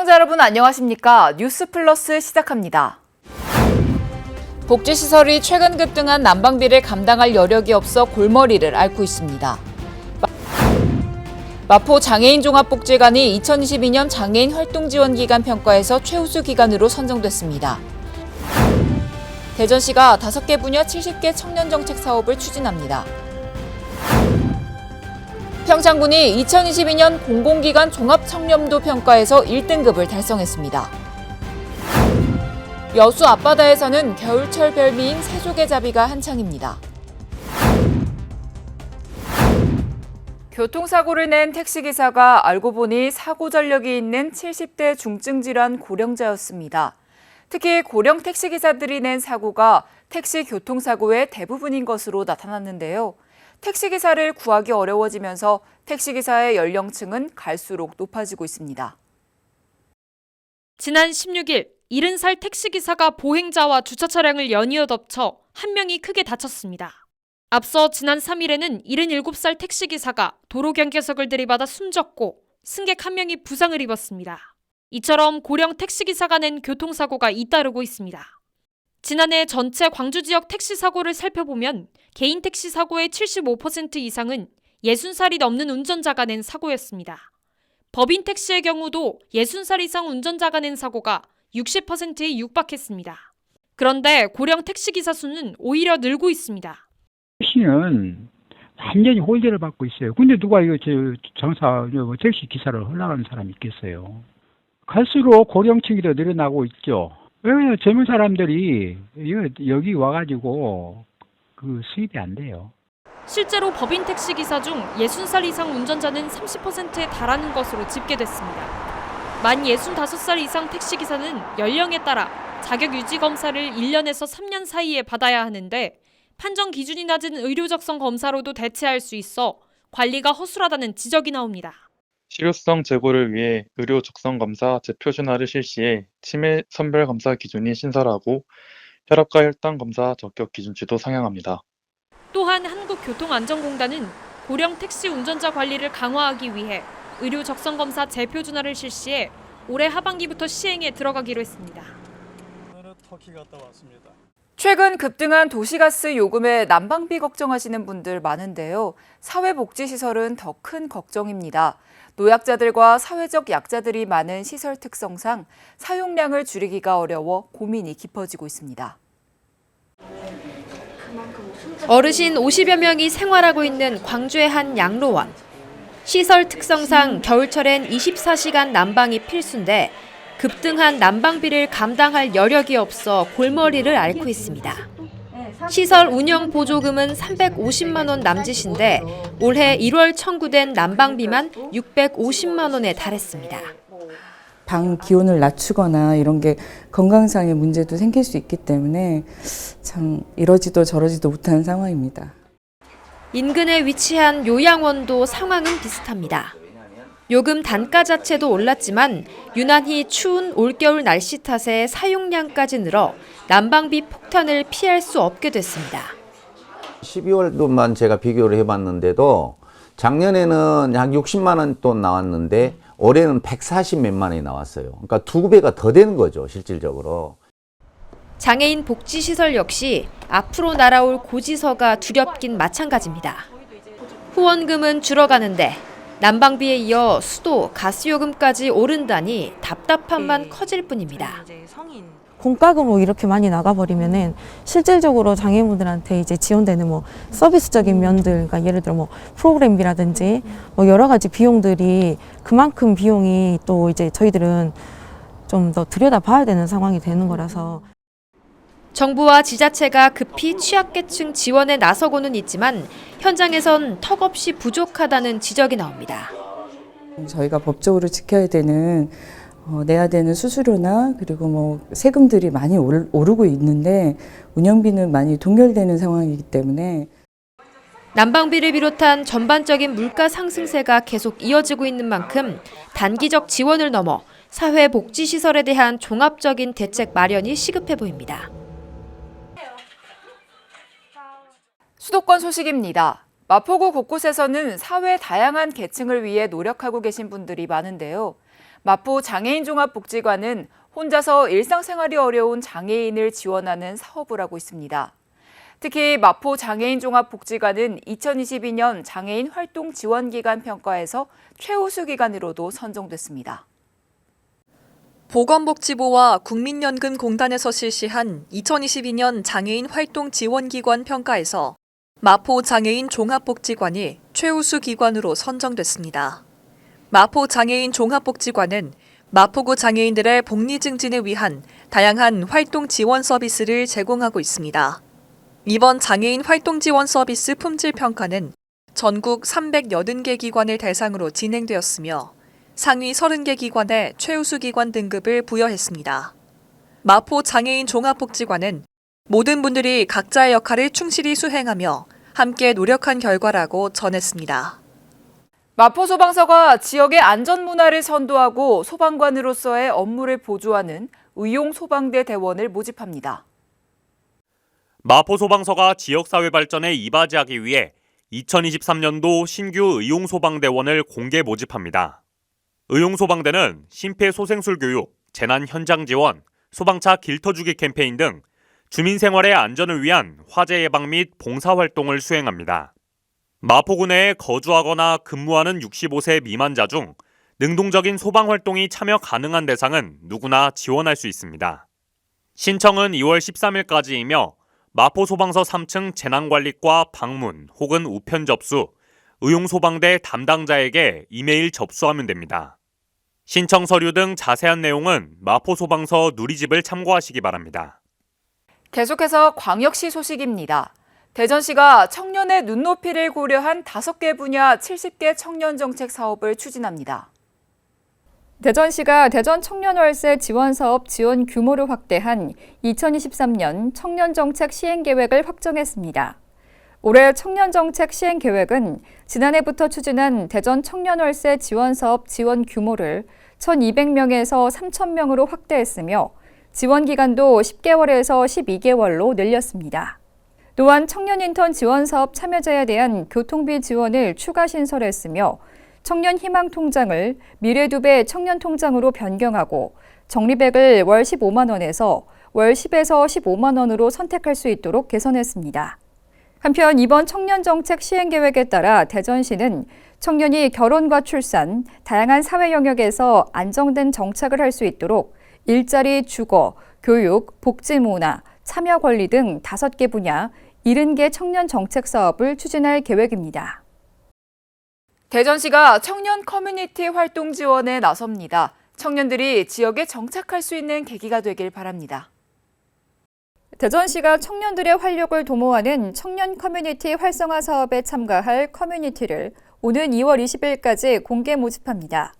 시청자 여러분 안녕하십니까? 뉴스플러스 시작합니다. 복지시설이 최근 급등한 난방비를 감당할 여력이 없어 골머리를 앓고 있습니다. 마포 장애인 종합복지관이 2022년 장애인 활동지원기간 평가에서 최우수 기관으로 선정됐습니다. 대전시가 5개 분야 70개 청년정책 사업을 추진합니다. 평창군이 2022년 공공기관 종합청렴도 평가에서 1등급을 달성했습니다. 여수 앞바다에서는 겨울철 별미인 새조개잡이가 한창입니다. 교통사고를 낸 택시기사가 알고 보니 사고 전력이 있는 70대 중증질환 고령자였습니다. 특히 고령 택시기사들이 낸 사고가 택시 교통사고의 대부분인 것으로 나타났는데요. 택시기사를 구하기 어려워지면서 택시기사의 연령층은 갈수록 높아지고 있습니다. 지난 16일 70살 택시기사가 보행자와 주차 차량을 연이어 덮쳐 한 명이 크게 다쳤습니다. 앞서 지난 3일에는 77살 택시기사가 도로 경계석을 들이받아 숨졌고 승객 한 명이 부상을 입었습니다. 이처럼 고령 택시기사가 낸 교통사고가 잇따르고 있습니다. 지난해 전체 광주 지역 택시 사고를 살펴보면 개인 택시 사고의 75% 이상은 60살이 넘는 운전자가 낸 사고였습니다. 법인 택시의 경우도 60살 이상 운전자가 낸 사고가 60%에 육박했습니다. 그런데 고령 택시기사 수는 오히려 늘고 있습니다. 택시는 완전히 홀대를 받고 있어요. 근데 누가 이거 택시 기사를 허락하는 사람이 있겠어요? 갈수록 고령층이 더 늘어나고 있죠. 왜 젊은 사람들이 여기 와가지고 수입이 안 돼요. 실제로 법인 택시기사 중 60살 이상 운전자는 30%에 달하는 것으로 집계됐습니다. 만 65살 이상 택시기사는 연령에 따라 자격 유지 검사를 1년에서 3년 사이에 받아야 하는데 판정 기준이 낮은 의료 적성 검사로도 대체할 수 있어 관리가 허술하다는 지적이 나옵니다. 실효성 제고를 위해 의료 적성 검사 재표준화를 실시해 치매 선별 검사 기준이 신설하고 혈압과 혈당 검사 적격 기준치도 상향합니다. 또한 한국교통안전공단은 고령 택시 운전자 관리를 강화하기 위해 의료 적성 검사 재표준화를 실시해 올해 하반기부터 시행에 들어가기로 했습니다. 터키 갔다 왔습니다. 최근 급등한 도시가스 요금에 난방비 걱정하시는 분들 많은데요. 사회복지시설은 더 큰 걱정입니다. 노약자들과 사회적 약자들이 많은 시설 특성상 사용량을 줄이기가 어려워 고민이 깊어지고 있습니다. 어르신 50여 명이 생활하고 있는 광주의 한 양로원. 시설 특성상 겨울철엔 24시간 난방이 필수인데 급등한 난방비를 감당할 여력이 없어 골머리를 앓고 있습니다. 시설 운영 보조금은 350만 원 남짓인데 올해 1월 청구된 난방비만 650만 원에 달했습니다. 방 기온을 낮추거나 이런 게 건강상의 문제도 생길 수 있기 때문에 참 이러지도 저러지도 못하는 상황입니다. 인근에 위치한 요양원도 상황은 비슷합니다. 요금 단가 자체도 올랐지만 유난히 추운 올겨울 날씨 탓에 사용량까지 늘어 난방비 폭탄을 피할 수 없게 됐습니다. 12월도만 제가 비교를 해봤는데도 작년에는 약 60만 원 돈 나왔는데 올해는 140 몇만 원이 나왔어요. 그러니까 2배가 더 되는 거죠, 실질적으로. 장애인 복지시설 역시 앞으로 날아올 고지서가 두렵긴 마찬가지입니다. 후원금은 줄어가는데 난방비에 이어 수도, 가스요금까지 오른다니 답답함만 커질 뿐입니다. 공과금으로 이렇게 많이 나가버리면은 실질적으로 장애인분들한테 이제 지원되는 서비스적인 면들, 그러니까 예를 들어 프로그램비라든지 여러 가지 비용들이 그만큼 비용이 또 이제 저희들은 좀 더 들여다봐야 되는 상황이 되는 거라서. 정부와 지자체가 급히 취약계층 지원에 나서고는 있지만 현장에선 턱없이 부족하다는 지적이 나옵니다. 저희가 법적으로 지켜야 되는 내야 되는 수수료나 그리고 세금들이 많이 오르고 있는데 운영비는 많이 동결되는 상황이기 때문에 난방비를 비롯한 전반적인 물가 상승세가 계속 이어지고 있는 만큼 단기적 지원을 넘어 사회복지시설에 대한 종합적인 대책 마련이 시급해 보입니다. 수도권 소식입니다. 마포구 곳곳에서는 사회 다양한 계층을 위해 노력하고 계신 분들이 많은데요. 마포 장애인종합복지관은 혼자서 일상생활이 어려운 장애인을 지원하는 사업을 하고 있습니다. 특히 마포 장애인종합복지관은 2022년 장애인 활동 지원기관 평가에서 최우수 기관으로도 선정됐습니다. 보건복지부와 국민연금공단에서 실시한 2022년 장애인 활동 지원기관 평가에서 마포 장애인 종합복지관이 최우수 기관으로 선정됐습니다. 마포 장애인 종합복지관은 마포구 장애인들의 복리 증진을 위한 다양한 활동 지원 서비스를 제공하고 있습니다. 이번 장애인 활동 지원 서비스 품질 평가는 전국 380개 기관을 대상으로 진행되었으며 상위 30개 기관에 최우수 기관 등급을 부여했습니다. 마포 장애인 종합복지관은 모든 분들이 각자의 역할을 충실히 수행하며 함께 노력한 결과라고 전했습니다. 마포소방서가 지역의 안전문화를 선도하고 소방관으로서의 업무를 보조하는 의용소방대 대원을 모집합니다. 마포소방서가 지역사회 발전에 이바지하기 위해 2023년도 신규 의용소방대원을 공개 모집합니다. 의용소방대는 심폐소생술 교육, 재난 현장 지원, 소방차 길터주기 캠페인 등 주민 생활의 안전을 위한 화재 예방 및 봉사활동을 수행합니다. 마포구 내에 거주하거나 근무하는 65세 미만자 중 능동적인 소방활동이 참여 가능한 대상은 누구나 지원할 수 있습니다. 신청은 2월 13일까지이며 마포소방서 3층 재난관리과 방문 혹은 우편 접수, 의용소방대 담당자에게 이메일 접수하면 됩니다. 신청 서류 등 자세한 내용은 마포소방서 누리집을 참고하시기 바랍니다. 계속해서 광역시 소식입니다. 대전시가 청년의 눈높이를 고려한 5개 분야 70개 청년 정책 사업을 추진합니다. 대전시가 대전 청년월세 지원사업 지원 규모를 확대한 2023년 청년정책 시행계획을 확정했습니다. 올해 청년정책 시행계획은 지난해부터 추진한 대전 청년월세 지원사업 지원 규모를 1,200명에서 3,000명으로 확대했으며 지원 기간도 10개월에서 12개월로 늘렸습니다. 또한 청년인턴 지원사업 참여자에 대한 교통비 지원을 추가 신설했으며 청년희망통장을 미래두배 청년통장으로 변경하고 적립액을 월 15만 원에서 월 10에서 15만 원으로 선택할 수 있도록 개선했습니다. 한편 이번 청년정책 시행계획에 따라 대전시는 청년이 결혼과 출산, 다양한 사회 영역에서 안정된 정착을 할 수 있도록 일자리, 주거, 교육, 복지문화, 참여 권리 등 5개 분야 70개 청년 정책 사업을 추진할 계획입니다. 대전시가 청년 커뮤니티 활동 지원에 나섭니다. 청년들이 지역에 정착할 수 있는 계기가 되길 바랍니다. 대전시가 청년들의 활력을 도모하는 청년 커뮤니티 활성화 사업에 참가할 커뮤니티를 오는 2월 20일까지 공개 모집합니다.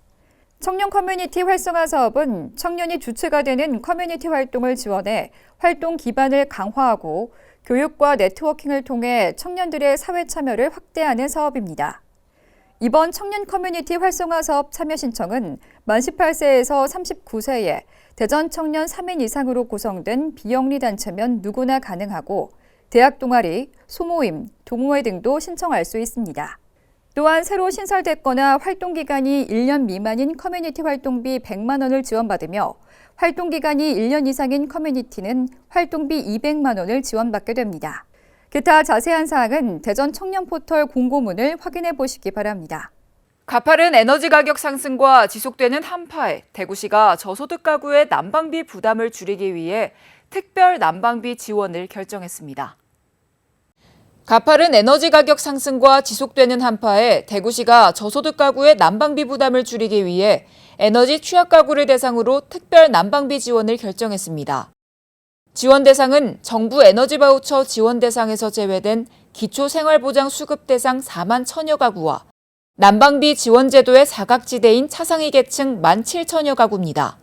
청년 커뮤니티 활성화 사업은 청년이 주체가 되는 커뮤니티 활동을 지원해 활동 기반을 강화하고 교육과 네트워킹을 통해 청년들의 사회 참여를 확대하는 사업입니다. 이번 청년 커뮤니티 활성화 사업 참여 신청은 만 18세에서 39세의 대전 청년 3인 이상으로 구성된 비영리 단체면 누구나 가능하고 대학 동아리, 소모임, 동호회 등도 신청할 수 있습니다. 또한 새로 신설됐거나 활동기간이 1년 미만인 커뮤니티 활동비 100만 원을 지원받으며 활동기간이 1년 이상인 커뮤니티는 활동비 200만 원을 지원받게 됩니다. 기타 자세한 사항은 대전 청년 포털 공고문을 확인해 보시기 바랍니다. 가파른 에너지 가격 상승과 지속되는 한파에 대구시가 저소득 가구의 난방비 부담을 줄이기 위해 특별 난방비 지원을 결정했습니다. 가파른 에너지 가격 상승과 지속되는 한파에 대구시가 저소득 가구의 난방비 부담을 줄이기 위해 에너지 취약 가구를 대상으로 특별 난방비 지원을 결정했습니다. 지원 대상은 정부 에너지 바우처 지원 대상에서 제외된 기초생활보장 수급 대상 4만 1,000여 가구와 난방비 지원 제도의 사각지대인 차상위 계층 17,000여 가구입니다.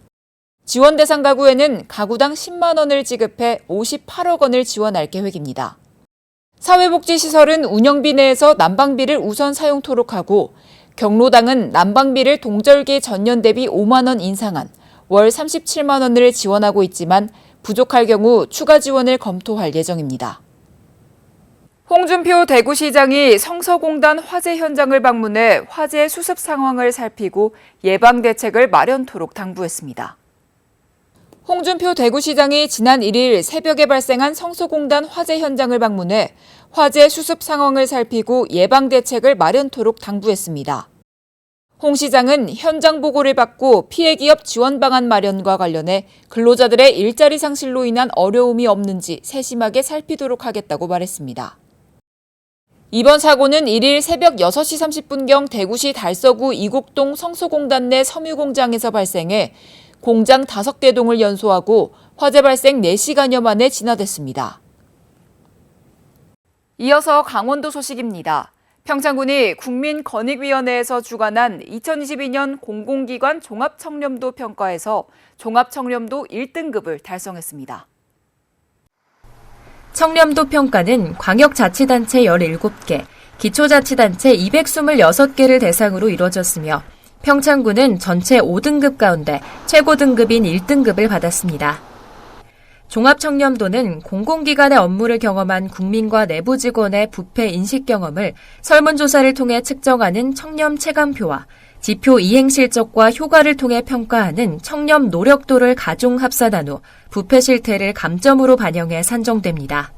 지원 대상 가구에는 가구당 10만 원을 지급해 58억 원을 지원할 계획입니다. 사회복지시설은 운영비 내에서 난방비를 우선 사용토록 하고 경로당은 난방비를 동절기 전년 대비 5만 원 인상한 월 37만 원을 지원하고 있지만 부족할 경우 추가 지원을 검토할 예정입니다. 홍준표 대구시장이 성서공단 화재 현장을 방문해 화재 수습 상황을 살피고 예방 대책을 마련토록 당부했습니다. 홍준표 대구시장이 지난 1일 새벽에 발생한 성서공단 화재 현장을 방문해 화재 수습 상황을 살피고 예방 대책을 마련토록 당부했습니다. 홍 시장은 현장 보고를 받고 피해 기업 지원 방안 마련과 관련해 근로자들의 일자리 상실로 인한 어려움이 없는지 세심하게 살피도록 하겠다고 말했습니다. 이번 사고는 1일 새벽 6시 30분경 대구시 달서구 이곡동 성소공단 내 섬유공장에서 발생해 공장 5개 동을 연소하고 화재 발생 4시간여 만에 진화됐습니다. 이어서 강원도 소식입니다. 평창군이 국민권익위원회에서 주관한 2022년 공공기관 종합청렴도 평가에서 종합청렴도 1등급을 달성했습니다. 청렴도 평가는 광역자치단체 17개, 기초자치단체 226개를 대상으로 이루어졌으며 평창군은 전체 5등급 가운데 최고 등급인 1등급을 받았습니다. 종합청렴도는 공공기관의 업무를 경험한 국민과 내부 직원의 부패 인식 경험을 설문조사를 통해 측정하는 청렴 체감표와 지표 이행 실적과 효과를 통해 평가하는 청렴 노력도를 가중 합산한 후 부패 실태를 감점으로 반영해 산정됩니다.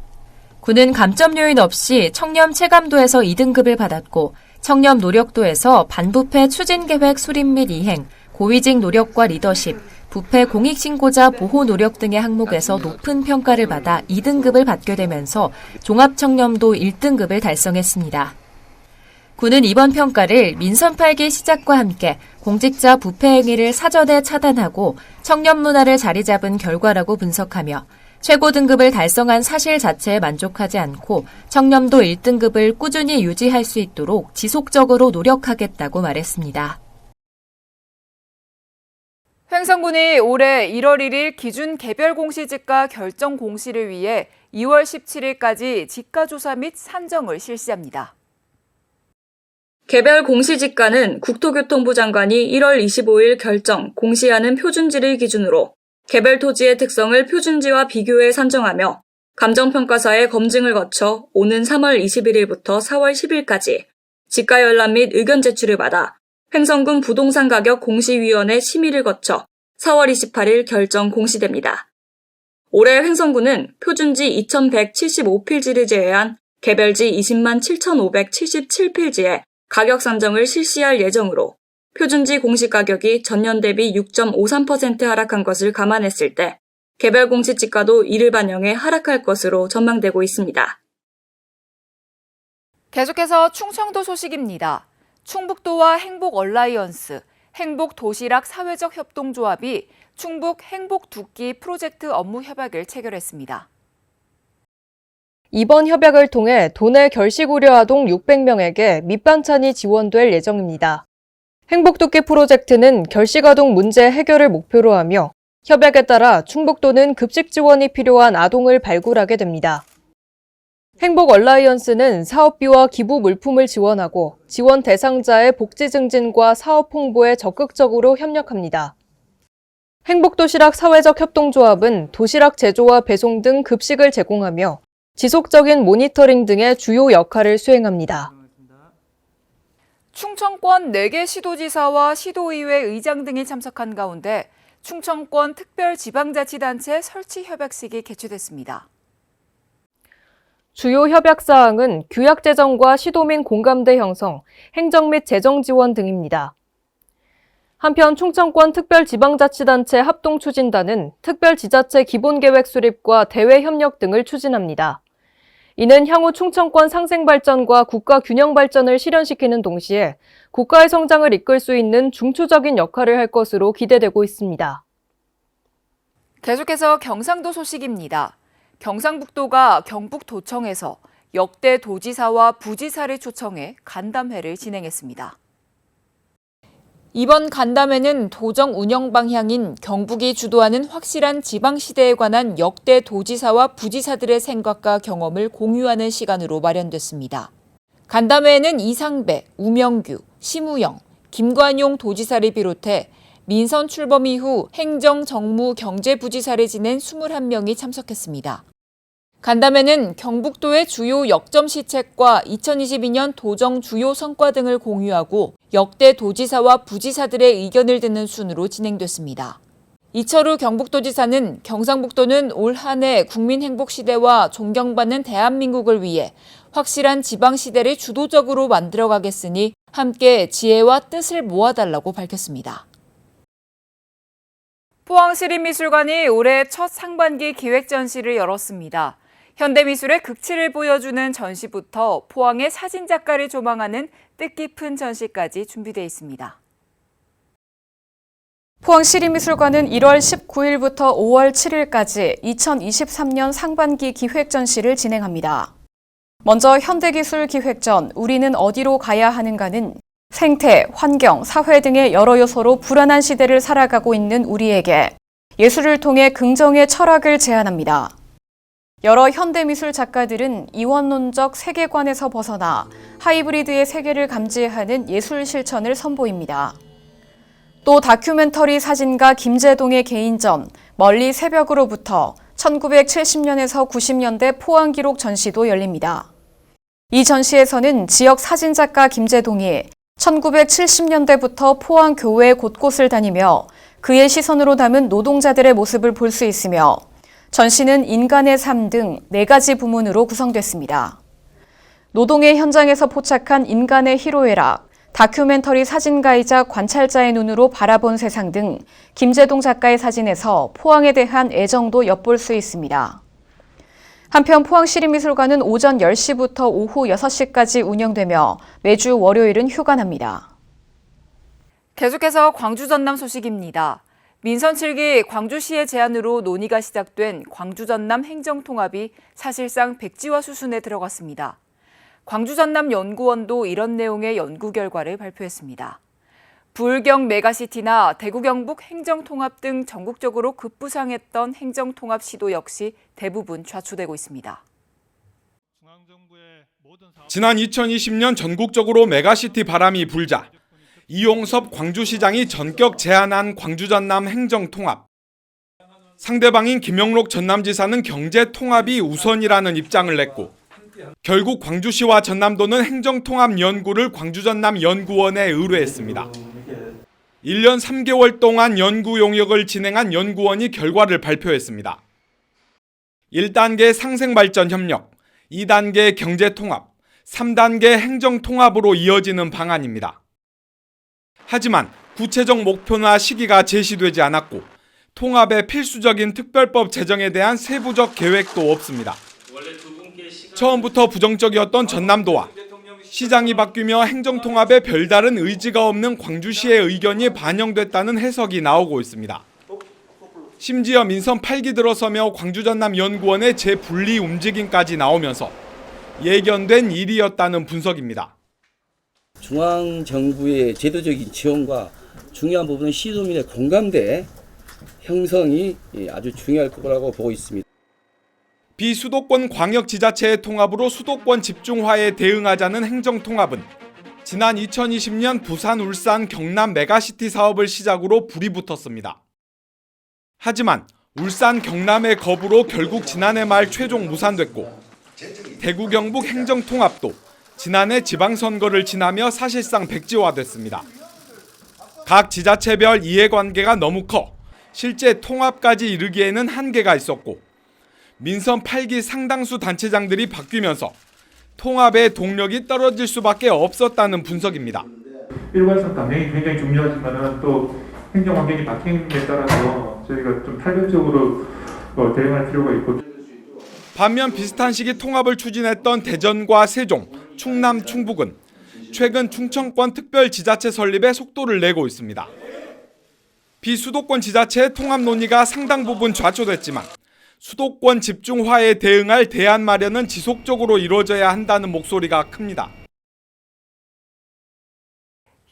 군은 감점 요인 없이 청렴 체감도에서 2등급을 받았고 청렴 노력도에서 반부패 추진계획 수립 및 이행, 고위직 노력과 리더십, 부패 공익신고자 보호 노력 등의 항목에서 높은 평가를 받아 2등급을 받게 되면서 종합청렴도 1등급을 달성했습니다. 군은 이번 평가를 민선 8기 시작과 함께 공직자 부패 행위를 사전에 차단하고 청렴 문화를 자리 잡은 결과라고 분석하며 최고 등급을 달성한 사실 자체에 만족하지 않고 청렴도 1등급을 꾸준히 유지할 수 있도록 지속적으로 노력하겠다고 말했습니다. 횡성군이 올해 1월 1일 기준 개별 공시지가 결정 공시를 위해 2월 17일까지 지가조사 및 산정을 실시합니다. 개별 공시지가는 국토교통부 장관이 1월 25일 결정, 공시하는 표준지를 기준으로 개별 토지의 특성을 표준지와 비교해 산정하며 감정평가사의 검증을 거쳐 오는 3월 21일부터 4월 10일까지 지가 열람 및 의견 제출을 받아 횡성군 부동산 가격 공시위원회 심의를 거쳐 4월 28일 결정 공시됩니다. 올해 횡성군은 표준지 2175필지를 제외한 개별지 20만 7577필지에 가격 산정을 실시할 예정으로 표준지 공시가격이 전년 대비 6.53% 하락한 것을 감안했을 때 개별 공시지가도 이를 반영해 하락할 것으로 전망되고 있습니다. 계속해서 충청도 소식입니다. 충북도와 행복얼라이언스, 행복도시락 사회적 협동조합이 충북 행복두끼 프로젝트 업무 협약을 체결했습니다. 이번 협약을 통해 도내 결식우려 아동 600명에게 밑반찬이 지원될 예정입니다. 행복두끼 프로젝트는 결식아동 문제 해결을 목표로 하며 협약에 따라 충북도는 급식 지원이 필요한 아동을 발굴하게 됩니다. 행복얼라이언스는 사업비와 기부 물품을 지원하고 지원 대상자의 복지 증진과 사업 홍보에 적극적으로 협력합니다. 행복도시락 사회적 협동조합은 도시락 제조와 배송 등 급식을 제공하며 지속적인 모니터링 등의 주요 역할을 수행합니다. 충청권 4개 시도지사와 시도의회 의장 등이 참석한 가운데 충청권 특별지방자치단체 설치 협약식이 개최됐습니다. 주요 협약 사항은 규약 제정과 시도민 공감대 형성, 행정 및 재정 지원 등입니다. 한편 충청권 특별지방자치단체 합동추진단은 특별지자체 기본계획 수립과 대외 협력 등을 추진합니다. 이는 향후 충청권 상생발전과 국가 균형 발전을 실현시키는 동시에 국가의 성장을 이끌 수 있는 중추적인 역할을 할 것으로 기대되고 있습니다. 계속해서 경상도 소식입니다. 경상북도가 경북도청에서 역대 도지사와 부지사를 초청해 간담회를 진행했습니다. 이번 간담회는 도정 운영 방향인 경북이 주도하는 확실한 지방시대에 관한 역대 도지사와 부지사들의 생각과 경험을 공유하는 시간으로 마련됐습니다. 간담회에는 이상배, 우명규, 심우영, 김관용 도지사를 비롯해 민선 출범 이후 행정, 정무, 경제부지사를 지낸 21명이 참석했습니다. 간담회는 경북도의 주요 역점 시책과 2022년 도정 주요 성과 등을 공유하고 역대 도지사와 부지사들의 의견을 듣는 순으로 진행됐습니다. 이철우 경북도지사는 경상북도는 올 한 해 국민 행복 시대와 존경받는 대한민국을 위해 확실한 지방 시대를 주도적으로 만들어가겠으니 함께 지혜와 뜻을 모아달라고 밝혔습니다. 포항시립미술관이 올해 첫 상반기 기획전시를 열었습니다. 현대미술의 극치를 보여주는 전시부터 포항의 사진작가를 조망하는 뜻깊은 전시까지 준비되어 있습니다. 포항시립미술관은 1월 19일부터 5월 7일까지 2023년 상반기 기획전시를 진행합니다. 먼저 현대기술 기획전 우리는 어디로 가야 하는가는 생태, 환경, 사회 등의 여러 요소로 불안한 시대를 살아가고 있는 우리에게 예술을 통해 긍정의 철학을 제안합니다. 여러 현대미술 작가들은 이원론적 세계관에서 벗어나 하이브리드의 세계를 감지하는 예술 실천을 선보입니다. 또 다큐멘터리 사진가 김재동의 개인전 멀리 새벽으로부터 1970년에서 90년대 포항 기록 전시도 열립니다. 이 전시에서는 지역 사진작가 김재동이 1970년대부터 포항 교외 곳곳을 다니며 그의 시선으로 담은 노동자들의 모습을 볼 수 있으며 전시는 인간의 삶 등 4가지 부문으로 구성됐습니다. 노동의 현장에서 포착한 인간의 희로애락, 다큐멘터리 사진가이자 관찰자의 눈으로 바라본 세상 등 김재동 작가의 사진에서 포항에 대한 애정도 엿볼 수 있습니다. 한편 포항시립미술관은 오전 10시부터 오후 6시까지 운영되며 매주 월요일은 휴관합니다. 계속해서 광주 전남 소식입니다. 민선 7기 광주시의 제안으로 논의가 시작된 광주 전남 행정통합이 사실상 백지화 수순에 들어갔습니다. 광주 전남 연구원도 이런 내용의 연구 결과를 발표했습니다. 부울경 메가시티나 대구 경북 행정통합 등 전국적으로 급부상했던 행정통합 시도 역시 대부분 좌초되고 있습니다. 지난 2020년 전국적으로 메가시티 바람이 불자 이용섭 광주시장이 전격 제안한 광주 전남 행정통합. 상대방인 김영록 전남지사는 경제통합이 우선이라는 입장을 냈고 결국 광주시와 전남도는 행정통합 연구를 광주 전남 연구원에 의뢰했습니다. 1년 3개월 동안 연구 용역을 진행한 연구원이 결과를 발표했습니다. 1단계 상생발전 협력, 2단계 경제통합, 3단계 행정통합으로 이어지는 방안입니다. 하지만 구체적 목표나 시기가 제시되지 않았고 통합의 필수적인 특별법 제정에 대한 세부적 계획도 없습니다. 처음부터 부정적이었던 전남도와 시장이 바뀌며 행정통합에 별다른 의지가 없는 광주시의 의견이 반영됐다는 해석이 나오고 있습니다. 심지어 민선 8기 들어서며 광주 전남 연구원의 재분리 움직임까지 나오면서 예견된 일이었다는 분석입니다. 중앙정부의 제도적인 지원과 중요한 부분은 시도민의 공감대 형성이 아주 중요할 거라고 보고 있습니다. 비수도권 광역지자체의 통합으로 수도권 집중화에 대응하자는 행정통합은 지난 2020년 부산, 울산, 경남 메가시티 사업을 시작으로 불이 붙었습니다. 하지만 울산, 경남의 거부로 결국 지난해 말 최종 무산됐고 대구, 경북 행정통합도 지난해 지방선거를 지나며 사실상 백지화됐습니다. 각 지자체별 이해관계가 너무 커 실제 통합까지 이르기에는 한계가 있었고 민선 8기 상당수 단체장들이 바뀌면서 통합의 동력이 떨어질 수밖에 없었다는 분석입니다. 일관성 당연히 굉장히 중요하지만 또 행정 환경이 바뀐 데 따라서 저희가 좀 탄력적으로 대응할 필요가 있고 반면 비슷한 시기 통합을 추진했던 대전과 세종, 충남, 충북은 최근 충청권 특별지자체 설립에 속도를 내고 있습니다. 비수도권 지자체의 통합 논의가 상당 부분 좌초됐지만 수도권 집중화에 대응할 대안 마련은 지속적으로 이루어져야 한다는 목소리가 큽니다.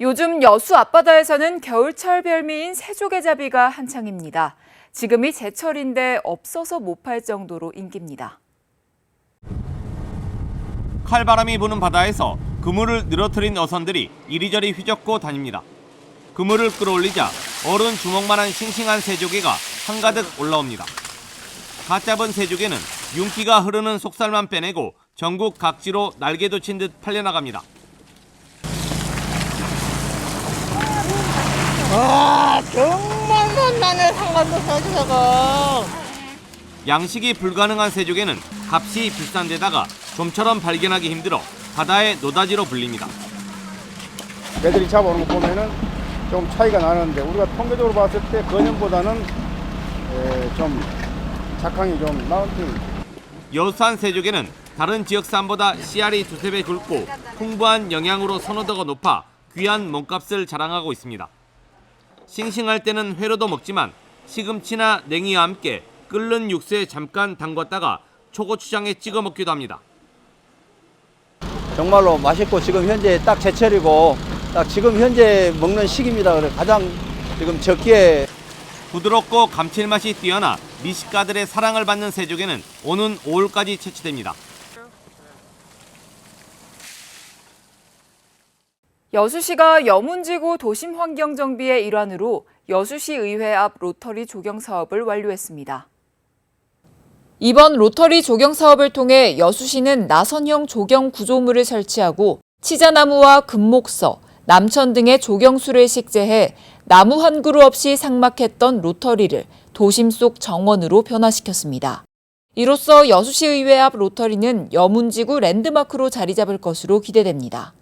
요즘 여수 앞바다에서는 겨울철 별미인 새조개잡이가 한창입니다. 지금이 제철인데 없어서 못 팔 정도로 인기입니다. 칼바람이 부는 바다에서 그물을 늘어뜨린 어선들이 이리저리 휘젓고 다닙니다. 그물을 끌어올리자 어른 주먹만한 싱싱한 새조개가 한가득 올라옵니다. 갓 잡은 새조개는 윤기가 흐르는 속살만 빼내고 전국 각지로 날개 돋친 듯 팔려나갑니다. 정말 만나네 상관도 사주다가. 양식이 불가능한 새조개는 값이 비싼 데다가 좀처럼 발견하기 힘들어 바다의 노다지로 불립니다. 애들이 잡아오는 거 보면은 좀 차이가 나는데 우리가 통계적으로 봤을 때 건현보다는 좀 작황이 좀 나은 편입니다. 여수산 새조개는 다른 지역산보다 씨알이 두세 배 굵고 풍부한 영양으로 선호도가 높아 귀한 몸값을 자랑하고 있습니다. 싱싱할 때는 회로도 먹지만 시금치나 냉이와 함께 끓는 육수에 잠깐 담갔다가 초고추장에 찍어 먹기도 합니다. 정말로 맛있고 지금 현재 딱 제철이고 딱 지금 현재 먹는 시기입니다. 그래 가장 지금 적기에 부드럽고 감칠맛이 뛰어나 미식가들의 사랑을 받는 새조개는 오는 5월까지 채취됩니다. 여수시가 여문지구 도심환경정비의 일환으로 여수시 의회 앞 로터리 조경 사업을 완료했습니다. 이번 로터리 조경 사업을 통해 여수시는 나선형 조경 구조물을 설치하고 치자나무와 금목서, 남천 등의 조경수를 식재해 나무 한 그루 없이 삭막했던 로터리를 도심 속 정원으로 변화시켰습니다. 이로써 여수시 의회 앞 로터리는 여문지구 랜드마크로 자리 잡을 것으로 기대됩니다.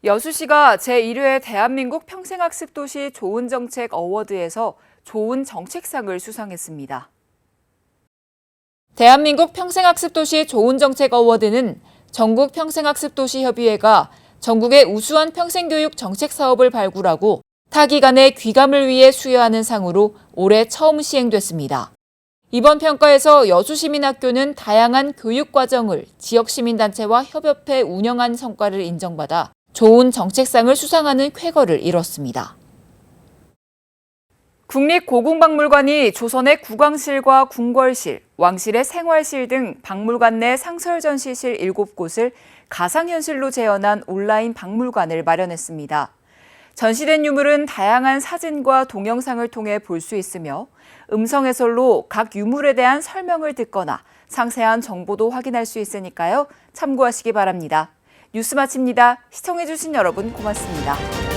여수시가 제1회 대한민국 평생학습도시 좋은정책 어워드에서 좋은 정책상을 수상했습니다. 대한민국 평생학습도시 좋은정책 어워드는 전국 평생학습도시협의회가 전국의 우수한 평생교육 정책 사업을 발굴하고 타기관의 귀감을 위해 수여하는 상으로 올해 처음 시행됐습니다. 이번 평가에서 여수시민학교는 다양한 교육과정을 지역시민단체와 협업해 운영한 성과를 인정받아 좋은 정책상을 수상하는 쾌거를 이뤘습니다. 국립고궁박물관이 조선의 국왕실과 궁궐실, 왕실의 생활실 등 박물관 내 상설전시실 7곳을 가상현실로 재현한 온라인 박물관을 마련했습니다. 전시된 유물은 다양한 사진과 동영상을 통해 볼 수 있으며 음성 해설로 각 유물에 대한 설명을 듣거나 상세한 정보도 확인할 수 있으니까요. 참고하시기 바랍니다. 뉴스 마칩니다. 시청해주신 여러분 고맙습니다.